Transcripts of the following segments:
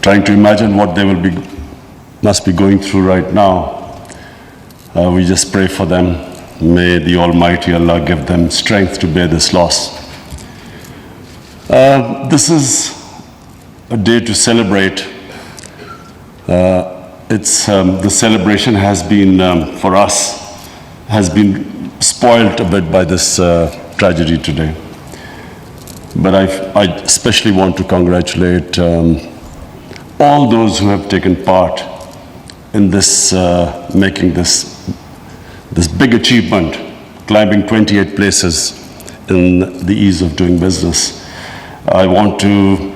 trying to imagine what they must be going through right now. We just pray for them. May the Almighty Allah give them strength to bear this loss. This is a day to celebrate. The celebration has been, for us, has been spoiled a bit by this tragedy today. But I especially want to congratulate all those who have taken part in this, making this big achievement, climbing 28 places in the ease of doing business. I want to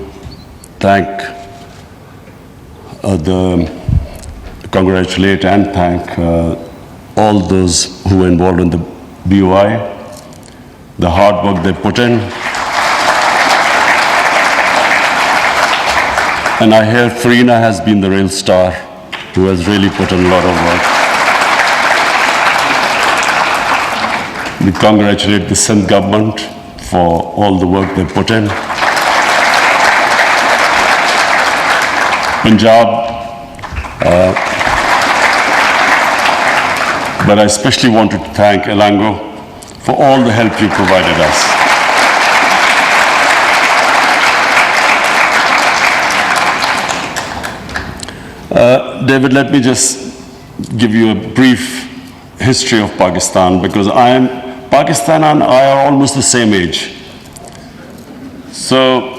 congratulate and thank all those who were involved in the BOI, the hard work they put in. And I hear Farina has been the real star, who has really put in a lot of work. We congratulate the Sindh government for all the work they put in. Punjab, but I especially want to thank Elango for all the help you provided us. David, let me just give you a brief history of Pakistan, because Pakistan and I are almost the same age. So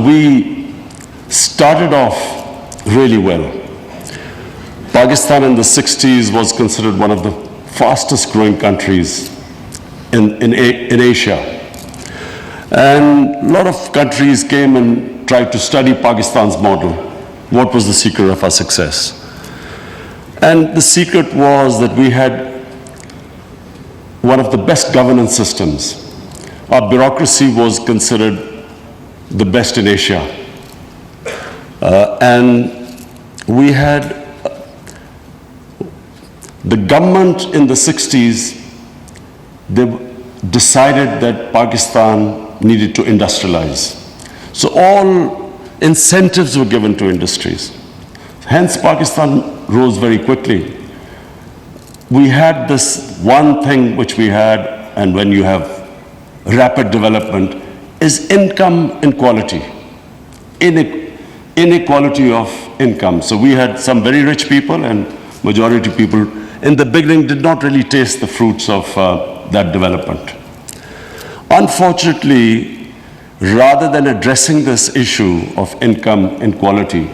we started off really well. Pakistan in the 60s was considered one of the fastest growing countries in Asia. And a lot of countries came and tried to study Pakistan's model. What was the secret of our success? And the secret was that we had one of the best governance systems. Our bureaucracy was considered the best in Asia. And we had the government in the 60s, they decided that Pakistan needed to industrialize. So all incentives were given to industries. Hence, Pakistan rose very quickly. We had this one thing which we had, and when you have rapid development, is income inequality. Inequality of income. So we had some very rich people, and majority people in the beginning did not really taste the fruits of that development. Unfortunately, rather than addressing this issue of income inequality,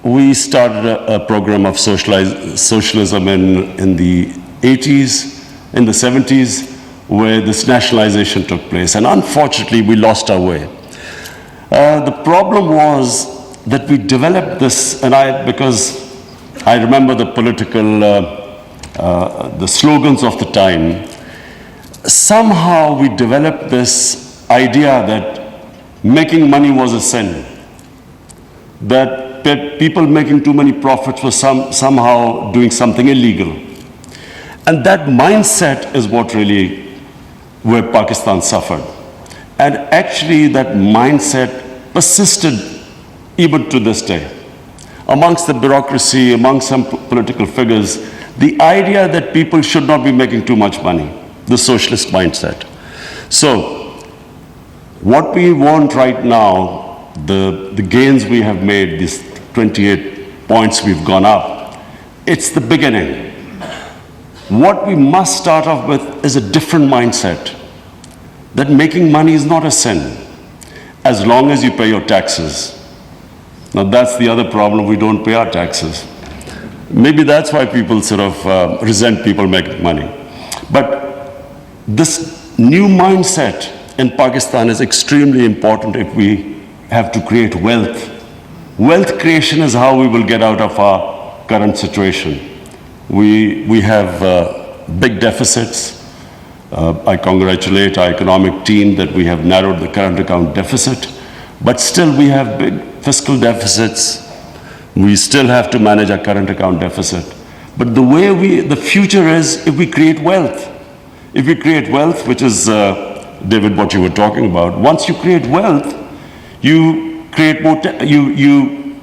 we started a program of socialism in the 80s, in the 70s, where this nationalization took place. And unfortunately, we lost our way. The problem was that we developed this, because I remember the political, the slogans of the time. Somehow we developed this idea that making money was a sin, that people making too many profits was somehow doing something illegal. And that mindset is what really, where Pakistan suffered. And actually that mindset persisted even to this day. Amongst the bureaucracy, among some political figures, the idea that people should not be making too much money, the socialist mindset. So what we want right now, the gains we have made, these 28 points we've gone up, it's the beginning. What we must start off with is a different mindset, that making money is not a sin, as long as you pay your taxes. Now that's the other problem, we don't pay our taxes. Maybe that's why people sort of resent people making money. But this new mindset in Pakistan is extremely important if we have to create wealth. Wealth creation is how we will get out of our current situation. We have big deficits. I congratulate our economic team that we have narrowed the current account deficit, but still we have big fiscal deficits. We still have to manage our current account deficit. But the future is if we create wealth. If we create wealth, which is, David, what you were talking about, once you create wealth, You create more, you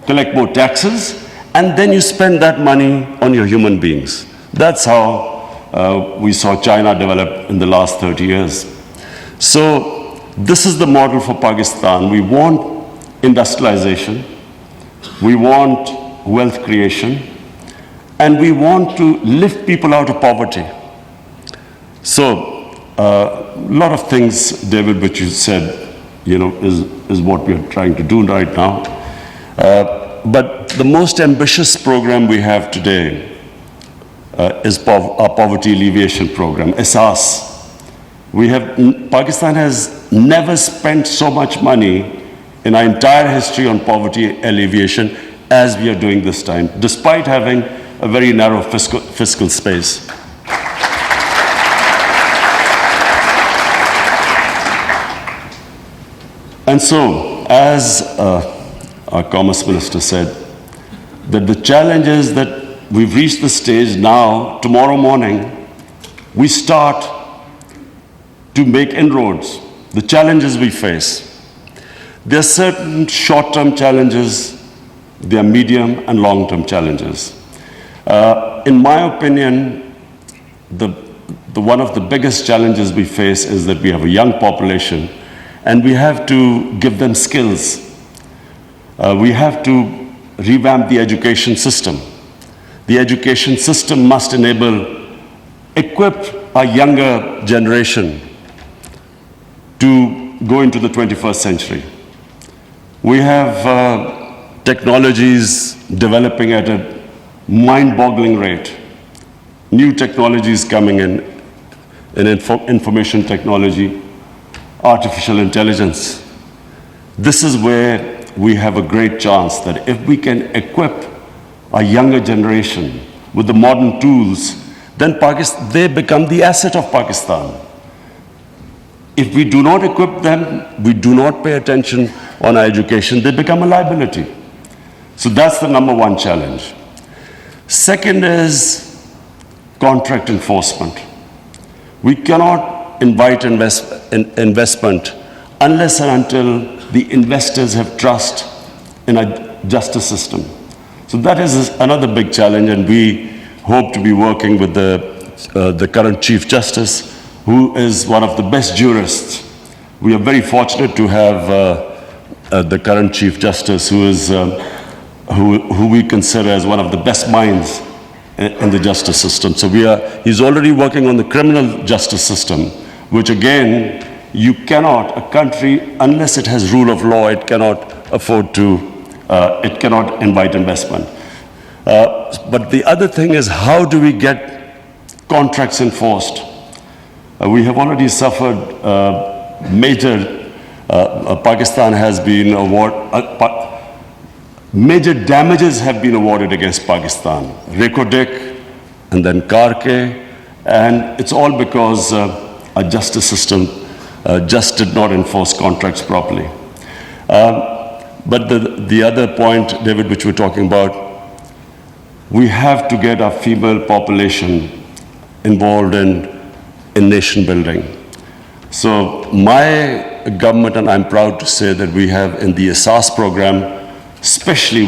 collect more taxes, and then you spend that money on your human beings. That's how we saw China develop in the last 30 years. So this is the model for Pakistan. We want industrialization, we want wealth creation, and we want to lift people out of poverty. So a lot of things, David, which you said, is what we are trying to do right now. But the most ambitious program we have today is our poverty alleviation program, ESAS. Pakistan has never spent so much money in our entire history on poverty alleviation as we are doing this time, despite having a very narrow fiscal space. And so, as our Commerce Minister said, that the challenge is that we've reached the stage now, tomorrow morning, we start to make inroads. The challenges we face. There are certain short-term challenges, there are medium and long-term challenges. In my opinion, one of the biggest challenges we face is that we have a young population and we have to give them skills. We have to revamp the education system. The education system must equip our younger generation to go into the 21st century. We have technologies developing at a mind-boggling rate. New technologies coming in information technology, artificial intelligence. This is where we have a great chance that if we can equip our younger generation with the modern tools, then they become the asset of Pakistan. If we do not equip them, we do not pay attention on our education, they become a liability. So that's the number one challenge. Second is contract enforcement. We cannot invite investment unless and until the investors have trust in our justice system. So that is another big challenge, and we hope to be working with the current Chief Justice, who is one of the best jurists. We are very fortunate to have the current Chief Justice, who we consider as one of the best minds in the justice system. So he's already working on the criminal justice system, which again, a country, unless it has rule of law, it cannot afford to, it cannot invite investment. But the other thing is, how do we get contracts enforced? We have already suffered Pakistan has been major damages have been awarded against Pakistan. Rekodik and then Karke, and it's all because our justice system just did not enforce contracts properly. But the other point, David, which we're talking about, we have to get our female population involved in nation building. So my government, and I'm proud to say that we have in the ESAS program,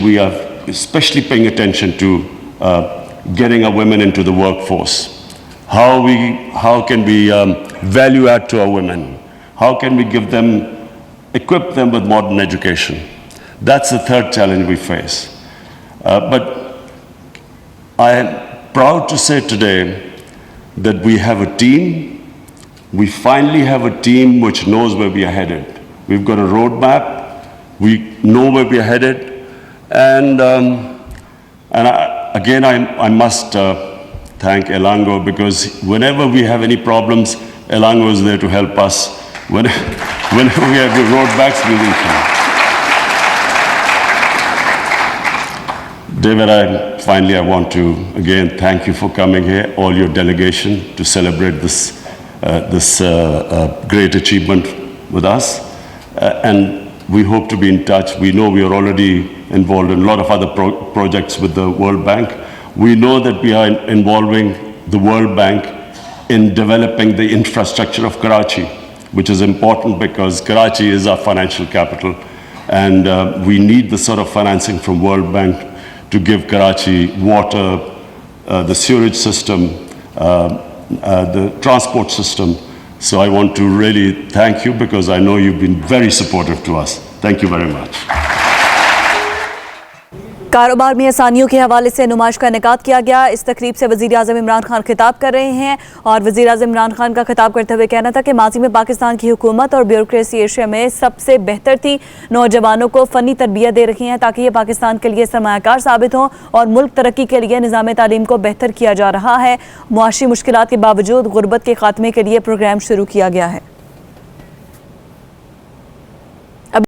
we are especially paying attention to getting our women into the workforce. How can we value add to our women? How can we equip them with modern education? That's the third challenge we face. But I am proud to say today that we have a team. We finally have a team which knows where we are headed. We've got a roadmap. We know where we are headed. And again, I must thank Elango, because whenever we have any problems, Elango is there to help us. Whenever we have the roadblocks, we will come. David, finally, I want to again thank you for coming here, all your delegation, to celebrate this great achievement with us. And we hope to be in touch. We know we are already involved in a lot of other projects with the World Bank. We know that we are involving the World Bank in developing the infrastructure of Karachi. which is important because Karachi is our financial capital, and we need the sort of financing from World Bank to give Karachi water, the sewage system, the transport system. So I want to really thank you because I know you've been very supportive to us. Thank you very much. कारोबार में आसानियों के हवाले से नुमाइश का इनेकाद किया गया। इस तकरीब से वज़ीर आज़म इमरान खान खिताब कर रहे हैं और वज़ीर आज़म इमरान खान का खिताब करते हुए कहना था कि माजी में पाकिस्तान की हुकूमत और ब्यूरोक्रेसी एशिया में सबसे बेहतर थी। नौजवानों को फ़नी तरबियत दे रही हैं ताकि ये पाकिस्तान के लिए सरमायाकार साबित हों और मुल्क तरक्की के लिए निज़ाम तालीम को बेहतर किया जा रहा है। मुआशी मुश्किलात के बावजूद गुर्बत के खात्मे के लिए प्रोग्राम शुरू किया गया है।